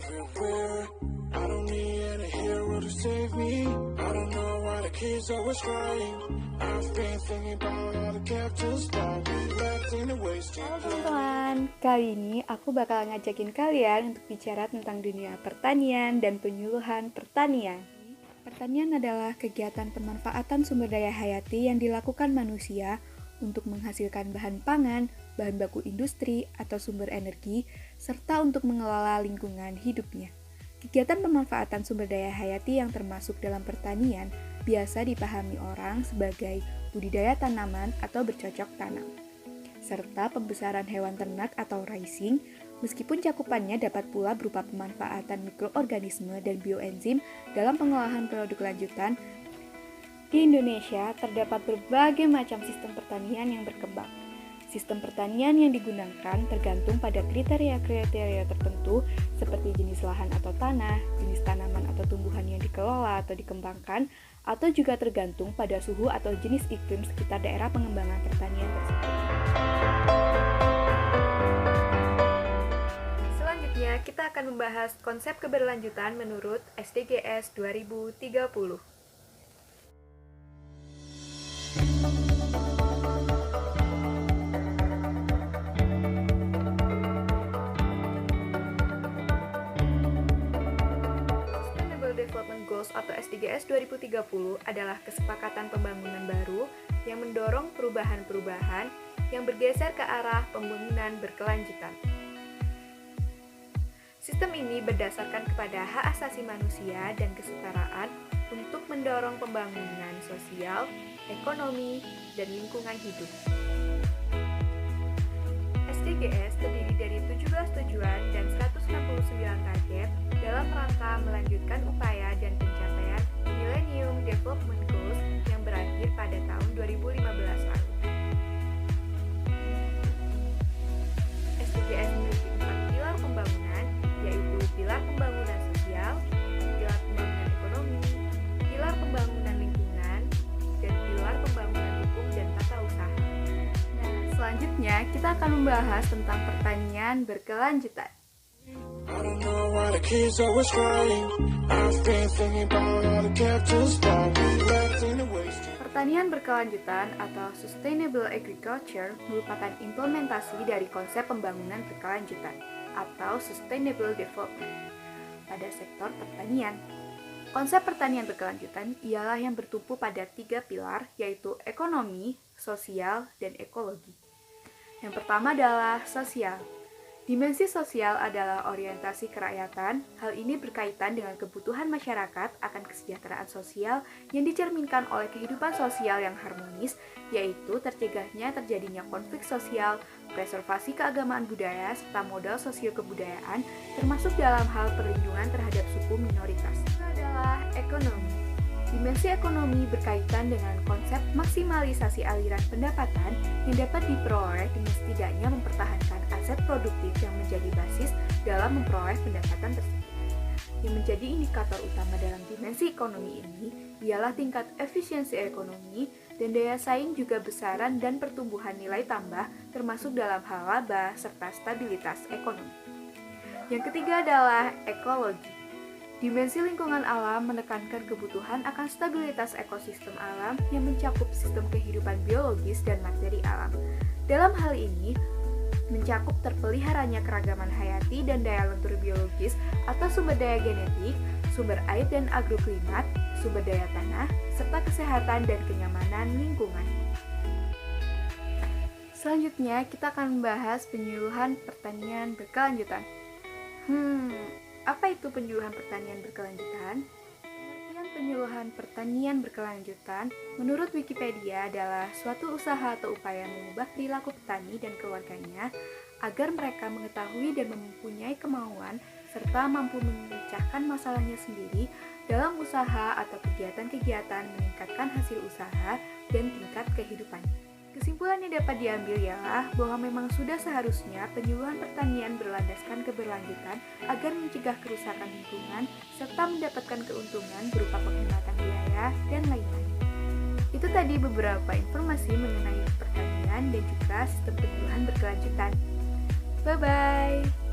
feel weird. I don't need a hero to save me. I don't know why the kids always crying. I've been thinking about all the captains that we left in the wasted. Halo teman-teman, kali ini aku bakal ngajakin kalian untuk bicara tentang dunia pertanian dan penyuluhan pertanian. Pertanian adalah kegiatan pemanfaatan sumber daya hayati yang dilakukan manusia untuk menghasilkan bahan pangan, bahan baku industri atau sumber energi, serta untuk mengelola lingkungan hidupnya. Kegiatan pemanfaatan sumber daya hayati yang termasuk dalam pertanian biasa dipahami orang sebagai budidaya tanaman atau bercocok tanam, serta pembesaran hewan ternak atau raising, meskipun cakupannya dapat pula berupa pemanfaatan mikroorganisme dan bioenzim dalam pengolahan produk lanjutan. Di Indonesia, terdapat berbagai macam sistem pertanian yang berkembang. Sistem pertanian yang digunakan tergantung pada kriteria-kriteria tertentu seperti jenis lahan atau tanah, jenis tanaman atau tumbuhan yang dikelola atau dikembangkan, atau juga tergantung pada suhu atau jenis iklim sekitar daerah pengembangan pertanian tersebut. Selanjutnya, kita akan membahas konsep keberlanjutan menurut SDGs 2030. Development Goals atau SDGs 2030 adalah kesepakatan pembangunan baru yang mendorong perubahan-perubahan yang bergeser ke arah pembangunan berkelanjutan. Sistem ini berdasarkan kepada hak asasi manusia dan kesetaraan untuk mendorong pembangunan sosial, ekonomi, dan lingkungan hidup. SDGs terdiri dari 17 tujuan dan 169 target dalam rangka melanjutkan upaya dan pencapaian Millennium Development Goals yang berakhir pada tahun 2015 lalu. SDGs memiliki 4 pilar pembangunan, yaitu pilar pembangunan sosial, pilar pembangunan ekonomi, pilar pembangunan lingkungan, dan pilar pembangunan hukum dan tata usaha. Selanjutnya, kita akan membahas tentang pertanian berkelanjutan. I don't know why the kids always crying. I've been thinking about all the captains that we left in the wasted. Pertanian berkelanjutan atau Sustainable Agriculture merupakan implementasi dari konsep pembangunan berkelanjutan atau Sustainable Development pada sektor pertanian. Konsep pertanian berkelanjutan ialah yang bertumpu pada 3 pilar, yaitu ekonomi, sosial, dan ekologi. Yang pertama adalah sosial. Dimensi sosial adalah orientasi kerakyatan. Hal ini berkaitan dengan kebutuhan masyarakat akan kesejahteraan sosial yang dicerminkan oleh kehidupan sosial yang harmonis, yaitu tercegahnya terjadinya konflik sosial, preservasi keagamaan budaya, serta modal sosio-kebudayaan, termasuk dalam hal perlindungan terhadap suku minoritas. Itu adalah ekonomi. Dimensi ekonomi berkaitan dengan konsep maksimalisasi aliran pendapatan yang dapat diperoleh dengan setidaknya mempertahankan aset produktif yang menjadi basis dalam memperoleh pendapatan tersebut. Yang menjadi indikator utama dalam dimensi ekonomi ini ialah tingkat efisiensi ekonomi dan daya saing juga besaran dan pertumbuhan nilai tambah termasuk dalam hal laba serta stabilitas ekonomi. Yang ketiga adalah ekologi. Dimensi lingkungan alam menekankan kebutuhan akan stabilitas ekosistem alam yang mencakup sistem kehidupan biologis dan materi alam. Dalam hal ini, mencakup terpeliharanya keragaman hayati dan daya lentur biologis atau sumber daya genetik, sumber air dan agroklimat, sumber daya tanah, serta kesehatan dan kenyamanan lingkungan. Selanjutnya, kita akan membahas penyuluhan pertanian berkelanjutan. Apa itu penyuluhan pertanian berkelanjutan? Pengertian penyuluhan pertanian berkelanjutan menurut Wikipedia adalah suatu usaha atau upaya mengubah perilaku petani dan keluarganya agar mereka mengetahui dan mempunyai kemauan serta mampu memecahkan masalahnya sendiri dalam usaha atau kegiatan-kegiatan meningkatkan hasil usaha dan tingkat kehidupannya. Kesimpulan yang dapat diambil ialah bahwa memang sudah seharusnya penyuluhan pertanian berlandaskan keberlanjutan agar mencegah kerusakan lingkungan serta mendapatkan keuntungan berupa penghematan biaya dan lain-lain. Itu tadi beberapa informasi mengenai pertanian dan juga sistem penyuluhan berkelanjutan. Bye-bye!